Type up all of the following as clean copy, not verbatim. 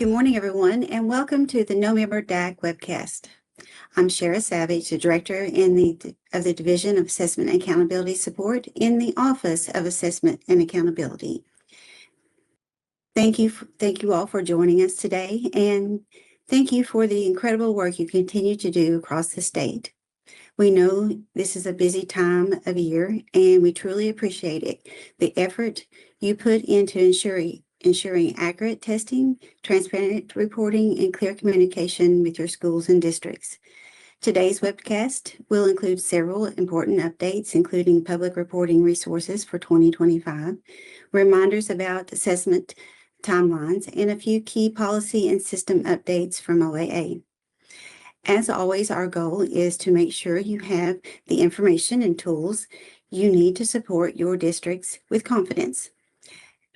Good morning, everyone, and welcome to the No-Member DAC Webcast. I'm Shara Savage, the Director of the Division of Assessment and Accountability Support in the Office of Assessment and Accountability. Thank you all for joining us today, and thank you for the incredible work you continue to do across the state. We know this is a busy time of year, and we truly appreciate it, the effort you put into ensuring accurate testing, transparent reporting, and clear communication with your schools and districts. Today's webcast will include several important updates, including public reporting resources for 2025, reminders about assessment timelines, and a few key policy and system updates from OAA. As always, our goal is to make sure you have the information and tools you need to support your districts with confidence.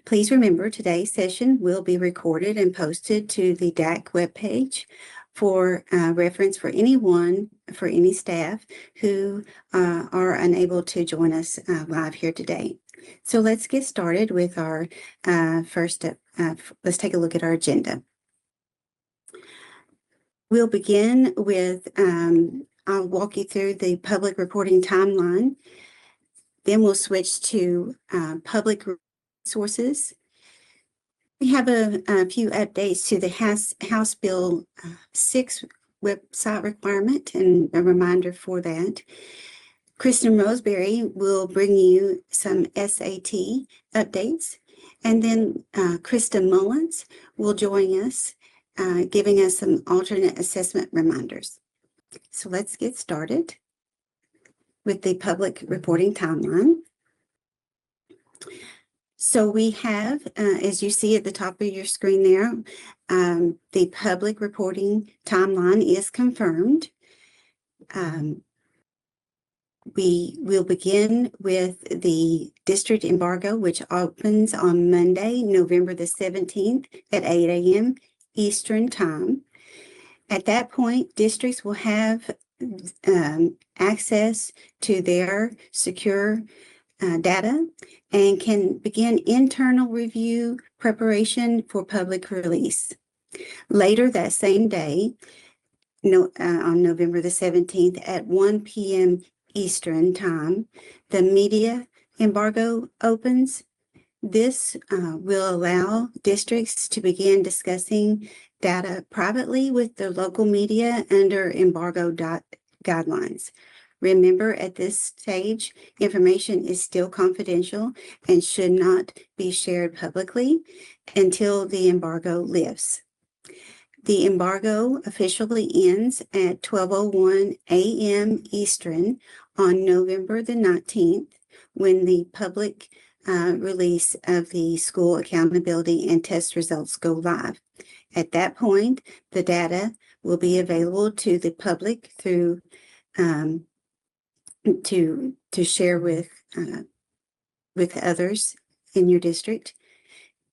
Please remember today's session will be recorded and posted to the DAC webpage for reference for any staff who are unable to join us live here today. So let's get started with our let's take a look at our agenda. We'll begin with, I'll walk you through the public reporting timeline. Then we'll switch to public resources. We have a few updates to the House Bill 6 website requirement and a reminder for that. Kristen Roseberry will bring you some SAT updates. And then Krista Mullins will join us, giving us some alternate assessment reminders. So let's get started with the public reporting timeline. So we have, as you see at the top of your screen there, the public reporting timeline is confirmed. We will begin with the district embargo, which opens on Monday, November the 17th at 8 a.m. Eastern Time. At that point, districts will have access to their secure data and can begin internal review preparation for public release. Later that same day, on November the 17th at 1 p.m. Eastern Time, the media embargo opens. This will allow districts to begin discussing data privately with the local media under embargo guidelines. Remember, at this stage, information is still confidential and should not be shared publicly until the embargo lifts. The embargo officially ends at 12:01 a.m. Eastern on November the 19th, when the public release of the school accountability and test results go live. At that point, the data will be available to the public through to share with others in your district.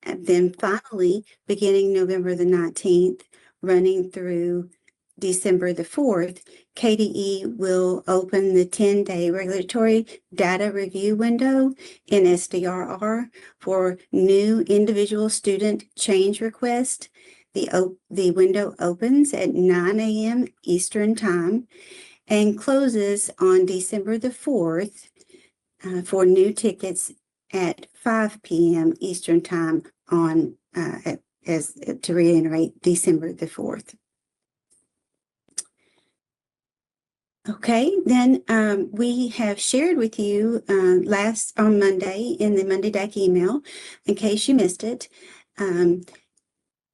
And then finally, beginning November the 19th, running through December the 4th, KDE will open the 10-day regulatory data review window in SDRR for new individual student change request. The window opens at 9 a.m. Eastern Time and closes on December the 4th for new tickets at 5 p.m. Eastern Time on, to reiterate, December the 4th. Okay, then we have shared with you on Monday in the Monday DAC email, in case you missed it.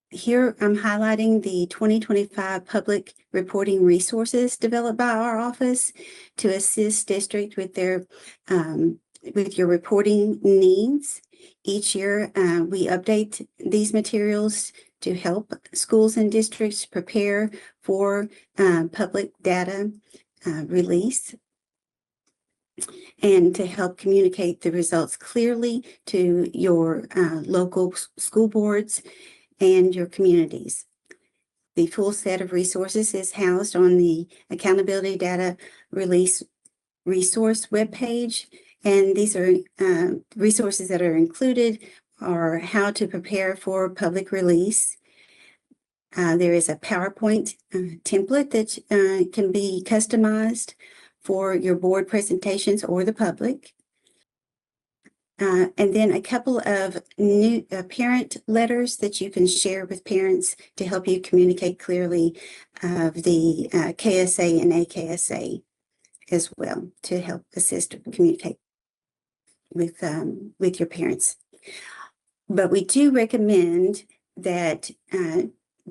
Here I'm highlighting the 2025 public reporting resources developed by our office to assist district with their with your reporting needs. Each year we update these materials to help schools and districts prepare for public data release and to help communicate the results clearly to your local school boards and your communities. The full set of resources is housed on the Accountability Data Release Resource webpage, and these are resources that are included are how to prepare for public release, There is a PowerPoint template that can be customized for your board presentations or the public. And then a couple of new parent letters that you can share with parents to help you communicate clearly of the KSA and AKSA as well, to help assist communicate with your parents. But we do recommend that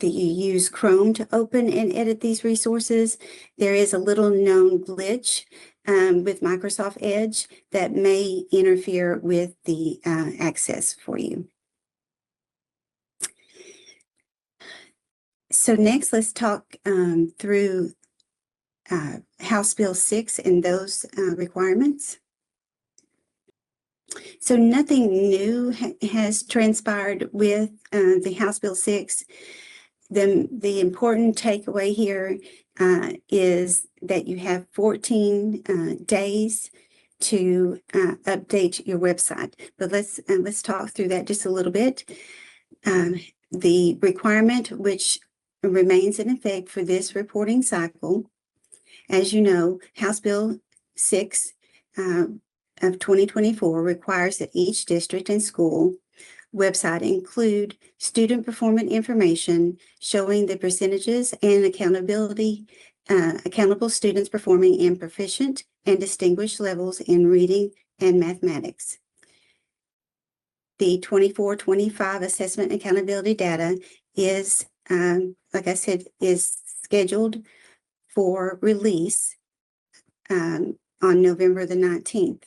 you use Chrome to open and edit these resources. There is a little known glitch with Microsoft Edge that may interfere with the access for you. So next, let's talk through House Bill 6 and those requirements. So nothing new has transpired with the House Bill 6. The important takeaway here is that you have 14 days to update your website. But let's talk through that just a little bit. The requirement, which remains in effect for this reporting cycle, as you know, House Bill 6 of 2024 requires that each district and school website include student performance information showing the percentages and accountable students performing in proficient and distinguished levels in reading and mathematics. The 24-25 assessment accountability data is, like I said, is scheduled for release on November the 19th.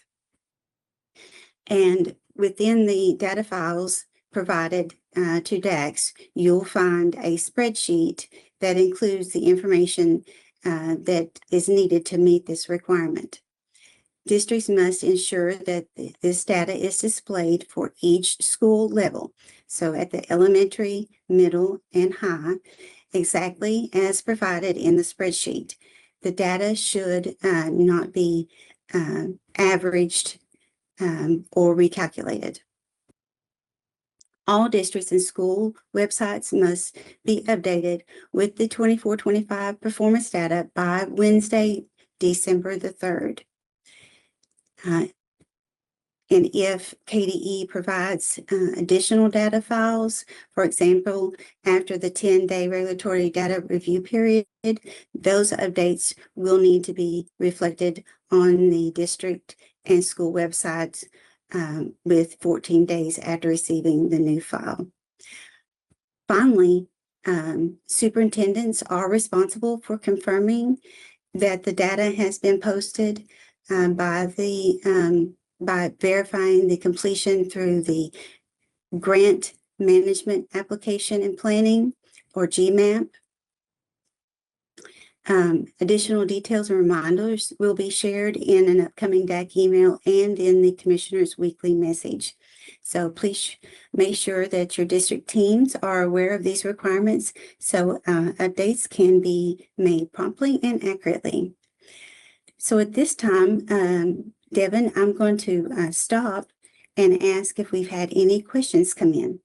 And within the data files provided to DACs, you'll find a spreadsheet that includes the information that is needed to meet this requirement. Districts must ensure that this data is displayed for each school level. So at the elementary, middle, and high, exactly as provided in the spreadsheet. The data should not be averaged or recalculated. All districts and school websites must be updated with the 24-25 performance data by Wednesday, December the 3rd. And if KDE provides additional data files, for example, after the 10-day regulatory data review period, those updates will need to be reflected on the district and school websites with 14 days after receiving the new file. Finally, superintendents are responsible for confirming that the data has been posted by verifying the completion through the Grant Management Application and Planning, or GMAP. Additional details and reminders will be shared in an upcoming DAC email and in the Commissioner's weekly message. So please make sure that your district teams are aware of these requirements so updates can be made promptly and accurately. So at this time, Devin, I'm going to stop and ask if we've had any questions come in.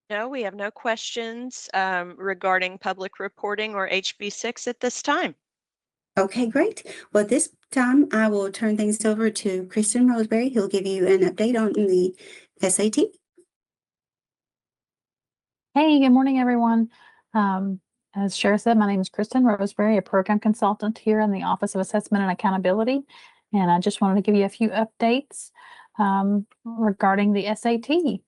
No, we have no questions regarding public reporting or HB6 at this time. Okay, great. Well, this time I will turn things over to Kristen Roseberry, who'll give you an update on the SAT. Hey, good morning, everyone. As Shara said, my name is Kristen Roseberry, a program consultant here in the Office of Assessment and Accountability. And I just wanted to give you a few updates regarding the SAT.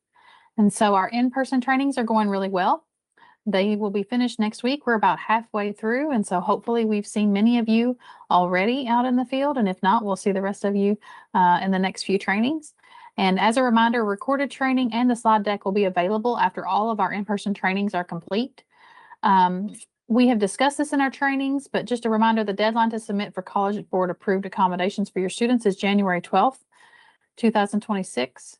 And so our in-person trainings are going really well. They will be finished next week. We're about halfway through. And so hopefully we've seen many of you already out in the field. And if not, we'll see the rest of you in the next few trainings. And as a reminder, recorded training and the slide deck will be available after all of our in-person trainings are complete. We have discussed this in our trainings, but just a reminder, the deadline to submit for College Board approved accommodations for your students is January 12th, 2026.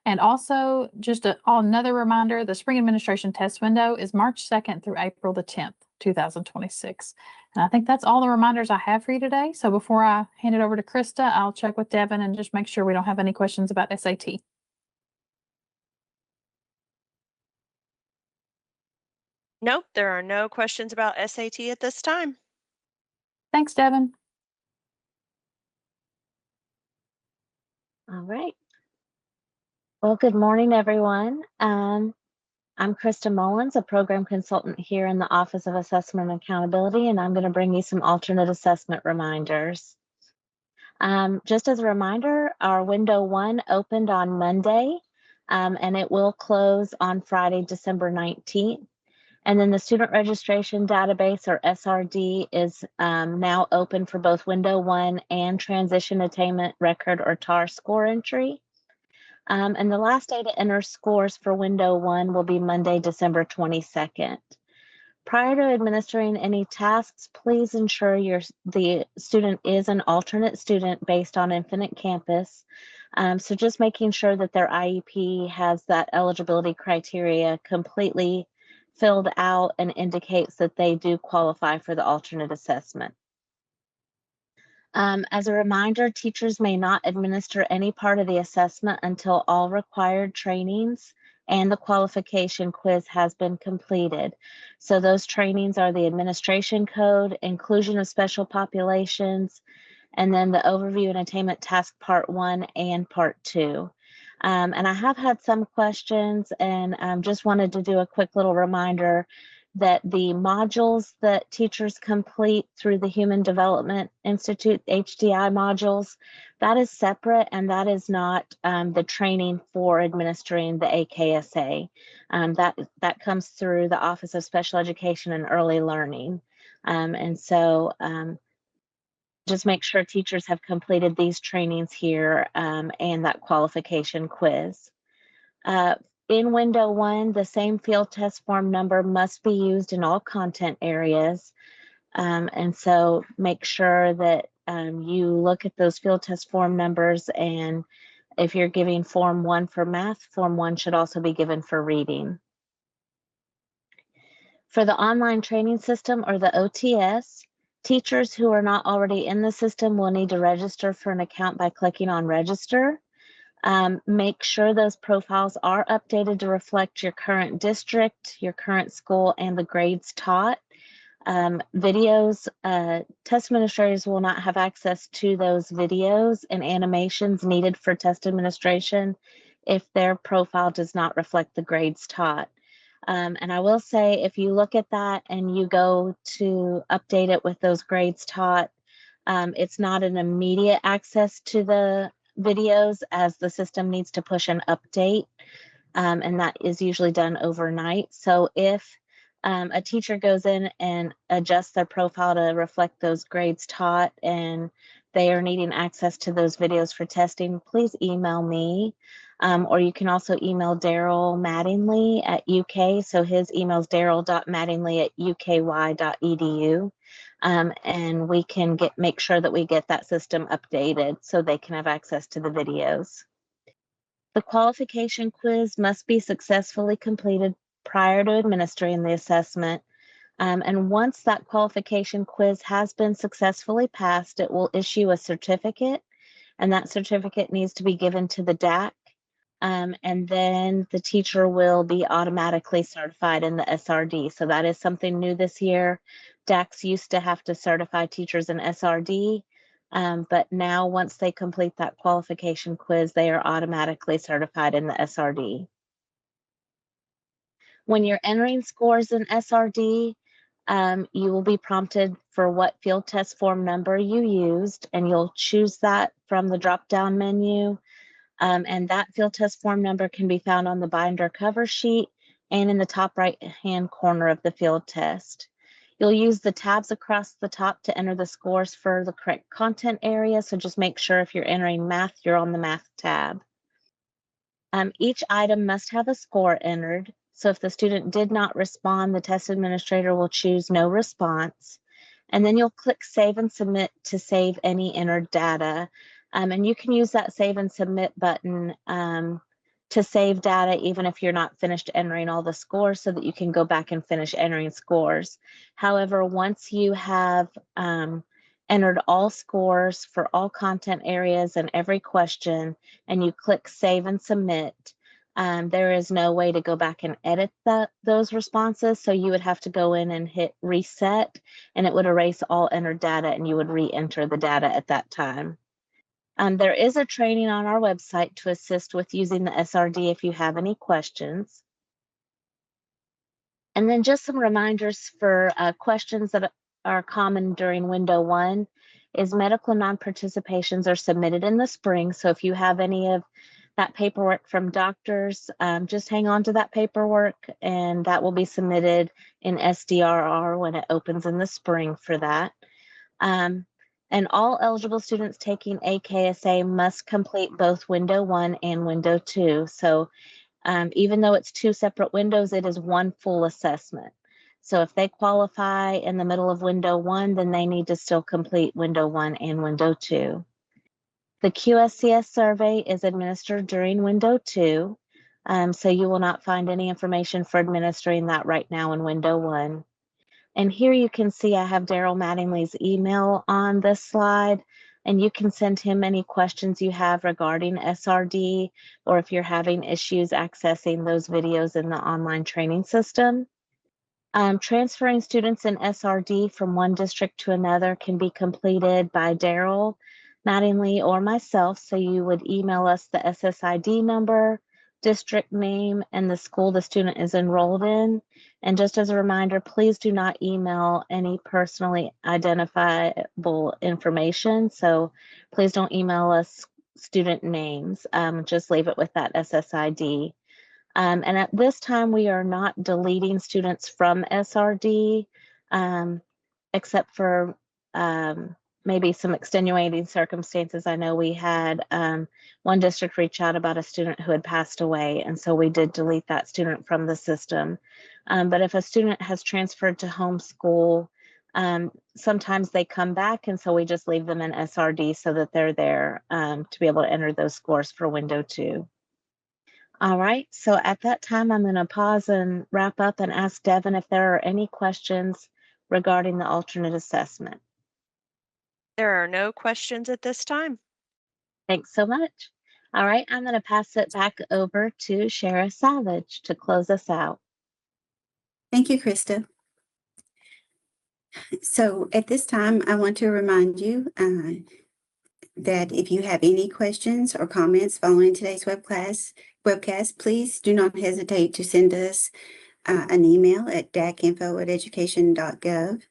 And also just another reminder, the spring administration test window is March 2nd through April the 10th, 2026. And I think that's all the reminders I have for you today. So before I hand it over to Krista, I'll check with Devin and just make sure we don't have any questions about SAT. Nope, there are no questions about SAT at this time. Thanks, Devin. All right. Well, good morning, everyone. I'm Krista Mullins, a program consultant here in the Office of Assessment and Accountability, and I'm going to bring you some alternate assessment reminders. Just as a reminder, our window 1 opened on Monday, and it will close on Friday, December 19th. And then the student registration database, or SRD, is now open for both window 1 and transition attainment record, or TAR, score entry. And the last day to enter scores for window 1 will be Monday, December 22nd. Prior to administering any tasks, please ensure the student is an alternate student based on Infinite Campus. So just making sure that their IEP has that eligibility criteria completely filled out and indicates that they do qualify for the alternate assessment. As a reminder, teachers may not administer any part of the assessment until all required trainings and the qualification quiz has been completed. So those trainings are the administration code, inclusion of special populations, and then the overview and attainment task part 1 and part 2. And I have had some questions, and just wanted to do a quick little reminder that the modules that teachers complete through the Human Development Institute, HDI modules, that is separate, and that is not the training for administering the AKSA. That comes through the Office of Special Education and Early Learning. And so just make sure teachers have completed these trainings here and that qualification quiz. In window 1, the same field test form number must be used in all content areas. And so make sure that you look at those field test form numbers, and if you're giving form 1 for math, form 1 should also be given for reading. For the online training system, or the OTS, teachers who are not already in the system will need to register for an account by clicking on register. Make sure those profiles are updated to reflect your current district, your current school, and the grades taught. Videos, test administrators will not have access to those videos and animations needed for test administration if their profile does not reflect the grades taught. And I will say, if you look at that and you go to update it with those grades taught, it's not an immediate access to the videos, as the system needs to push an update, and that is usually done overnight. So if a teacher goes in and adjusts their profile to reflect those grades taught and they are needing access to those videos for testing, please email me, or you can also email Daryl Mattingly at UK. So his email is daryl.mattingly@uky.edu. And we can make sure that we get that system updated so they can have access to the videos. The qualification quiz must be successfully completed prior to administering the assessment. And once that qualification quiz has been successfully passed, it will issue a certificate, and that certificate needs to be given to the DAC. And then the teacher will be automatically certified in the SRD. So that is something new this year. DACs used to have to certify teachers in SRD, but now once they complete that qualification quiz, they are automatically certified in the SRD. When you're entering scores in SRD, you will be prompted for what field test form number you used, and you'll choose that from the drop-down menu. And that field test form number can be found on the binder cover sheet and in the top right-hand corner of the field test. You'll use the tabs across the top to enter the scores for the correct content area. So just make sure if you're entering math, you're on the math tab. Each item must have a score entered. So if the student did not respond, the test administrator will choose no response. And then you'll click Save and Submit to save any entered data. And you can use that Save and Submit button to save data even if you're not finished entering all the scores, so that you can go back and finish entering scores. However, once you have entered all scores for all content areas and every question, and you click Save and Submit, There is no way to go back and edit those responses. So you would have to go in and hit reset, and it would erase all entered data, and you would re-enter the data at that time. There is a training on our website to assist with using the SRD if you have any questions. And then just some reminders for questions that are common during window 1 is medical non-participations are submitted in the spring. So if you have any of that paperwork from doctors, just hang on to that paperwork, and that will be submitted in SDRR when it opens in the spring for that. And all eligible students taking AKSA must complete both window 1 and window 2. So even though it's 2 separate windows, it is 1 full assessment. So if they qualify in the middle of window 1, then they need to still complete window 1 and window 2. The QSCS survey is administered during window 2. So you will not find any information for administering that right now in window 1. And here you can see I have Daryl Mattingly's email on this slide, and you can send him any questions you have regarding SRD, or if you're having issues accessing those videos in the online training system. Transferring students in SRD from one district to another can be completed by Daryl Mattingly or myself. So you would email us the SSID number, district name, and the school the student is enrolled in. And just as a reminder, please do not email any personally identifiable information. So please don't email us student names. Just leave it with that SSID. And at this time, we are not deleting students from SRD, except for maybe some extenuating circumstances. I know we had one district reach out about a student who had passed away, and so we did delete that student from the system. But if a student has transferred to homeschool, sometimes they come back, and so we just leave them in SRD so that they're there to be able to enter those scores for window 2. All right, so at that time, I'm going to pause and wrap up and ask Devin if there are any questions regarding the alternate assessment. There are no questions at this time. Thanks so much. All right, I'm going to pass it back over to Shara Savage to close us out. Thank you, Krista. So at this time, I want to remind you that if you have any questions or comments following today's webcast, please do not hesitate to send us an email at dacinfo@education.gov.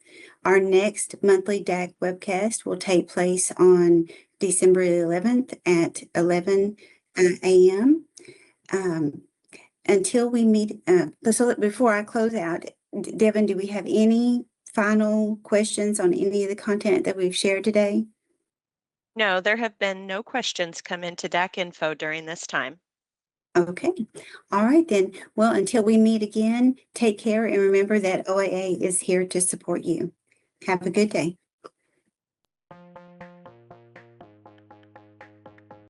Our next monthly DAC webcast will take place on December 11th at 11 a.m. Until we meet, so before I close out, Devin, do we have any final questions on any of the content that we've shared today? No, there have been no questions come into DAC Info during this time. Okay. All right then. Well, until we meet again, take care and remember that OAA is here to support you. Have a good day.